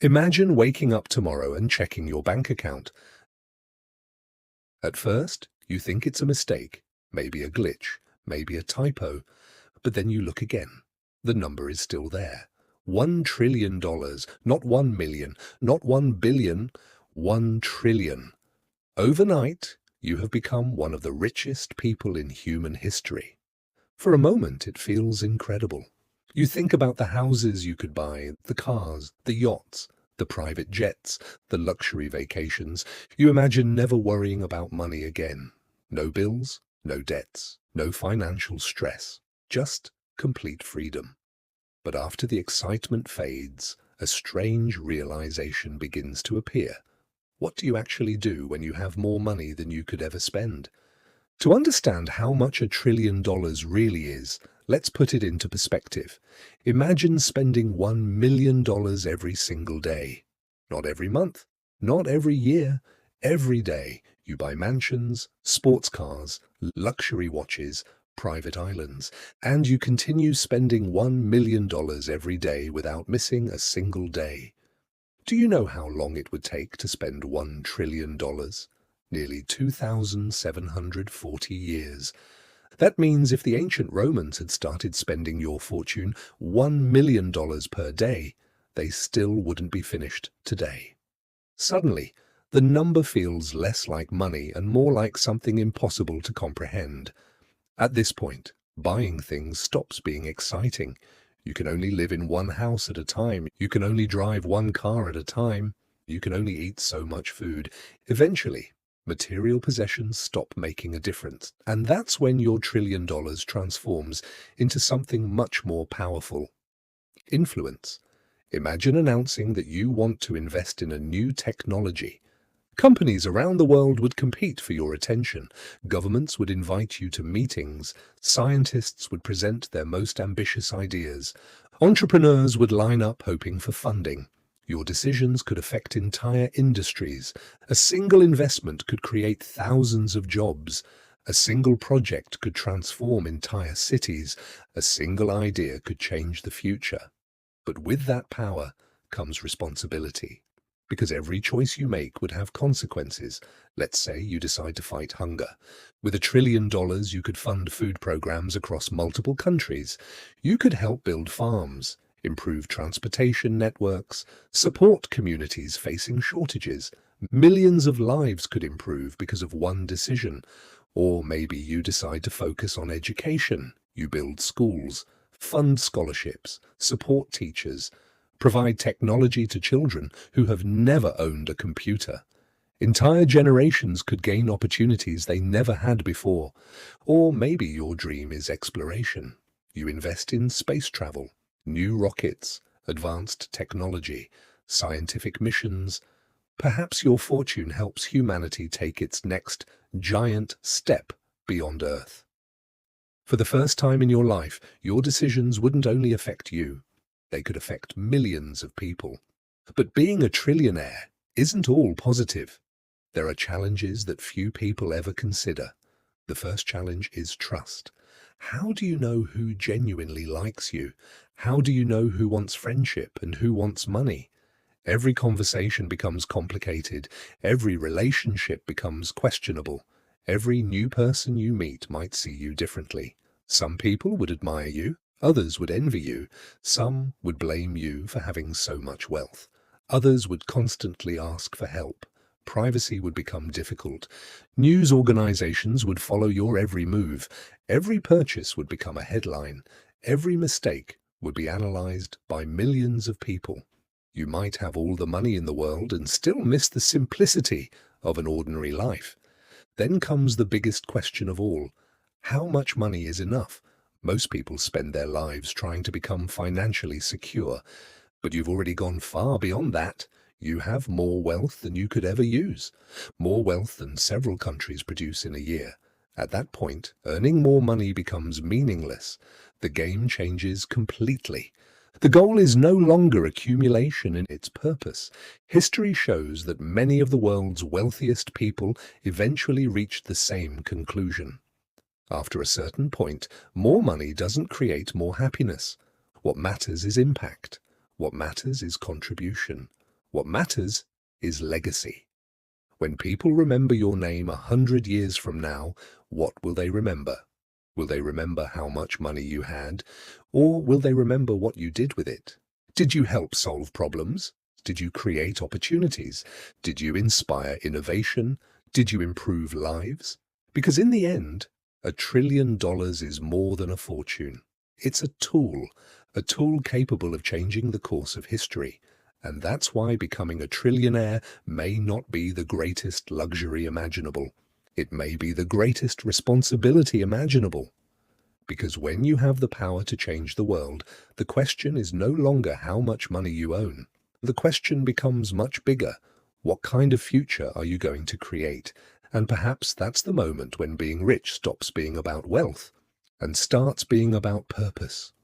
Imagine waking up tomorrow and checking your bank account. At first, you think it's a mistake, maybe a glitch, maybe a typo, but then you look again. The number is still there. $1 trillion, not 1 million, not 1 billion, 1 trillion. Overnight, you have become one of the richest people in human history. For a moment, it feels incredible. You think about the houses you could buy, the cars, the yachts, the private jets, the luxury vacations. You imagine never worrying about money again. No bills, no debts, no financial stress, just complete freedom. But after the excitement fades, a strange realization begins to appear. What do you actually do when you have more money than you could ever spend? To understand how much $1 trillion really is, let's put it into perspective. Imagine spending $1 million every single day. Not every month, not every year, every day. You buy mansions, sports cars, luxury watches, private islands, and you continue spending $1 million every day without missing a single day. Do you know how long it would take to spend $1 trillion? Nearly 2,740 years. That means if the ancient Romans had started spending your fortune $1 million per day, they still wouldn't be finished today. Suddenly, the number feels less like money and more like something impossible to comprehend. At this point, buying things stops being exciting. You can only live in one house at a time. You can only drive one car at a time. You can only eat so much food. Eventually, material possessions stop making a difference. And that's when your $1 trillion transforms into something much more powerful. Influence. Imagine announcing that you want to invest in a new technology. Companies around the world would compete for your attention. Governments would invite you to meetings. Scientists would present their most ambitious ideas. Entrepreneurs would line up hoping for funding. Your decisions could affect entire industries. A single investment could create thousands of jobs. A single project could transform entire cities. A single idea could change the future. But with that power comes responsibility. Because every choice you make would have consequences. Let's say you decide to fight hunger. With $1 trillion, you could fund food programs across multiple countries. You could help build farms, improve transportation networks, support communities facing shortages. Millions of lives could improve because of one decision. Or maybe you decide to focus on education. You build schools, fund scholarships, support teachers, provide technology to children who have never owned a computer. Entire generations could gain opportunities they never had before. Or maybe your dream is exploration. You invest in space travel, new rockets, advanced technology, scientific missions. Perhaps your fortune helps humanity take its next giant step beyond Earth. For the first time in your life, your decisions wouldn't only affect you. They could affect millions of people. But being a trillionaire isn't all positive. There are challenges that few people ever consider. The first challenge is trust. How do you know who genuinely likes you? How do you know who wants friendship and who wants money? Every conversation becomes complicated. Every relationship becomes questionable. Every new person you meet might see you differently. Some people would admire you. Others would envy you. Some would blame you for having so much wealth. Others would constantly ask for help. Privacy would become difficult. News organizations would follow your every move. Every purchase would become a headline. Every mistake would be analyzed by millions of people. You might have all the money in the world and still miss the simplicity of an ordinary life. Then comes the biggest question of all. How much money is enough? Most people spend their lives trying to become financially secure, but you've already gone far beyond that. You have more wealth than you could ever use, more wealth than several countries produce in a year. At that point, earning more money becomes meaningless. The game changes completely. The goal is no longer accumulation in its purpose. History shows that many of the world's wealthiest people eventually reached the same conclusion. After a certain point, more money doesn't create more happiness. What matters is impact. What matters is contribution. What matters is legacy. When people remember your name 100 years from now, what will they remember? Will they remember how much money you had? Or will they remember what you did with it? Did you help solve problems? Did you create opportunities? Did you inspire innovation? Did you improve lives? Because in the end, $1 trillion is more than a fortune. It's a tool capable of changing the course of history. And that's why becoming a trillionaire may not be the greatest luxury imaginable. It may be the greatest responsibility imaginable. Because when you have the power to change the world, the question is no longer how much money you own. The question becomes much bigger. What kind of future are you going to create? And perhaps that's the moment when being rich stops being about wealth and starts being about purpose.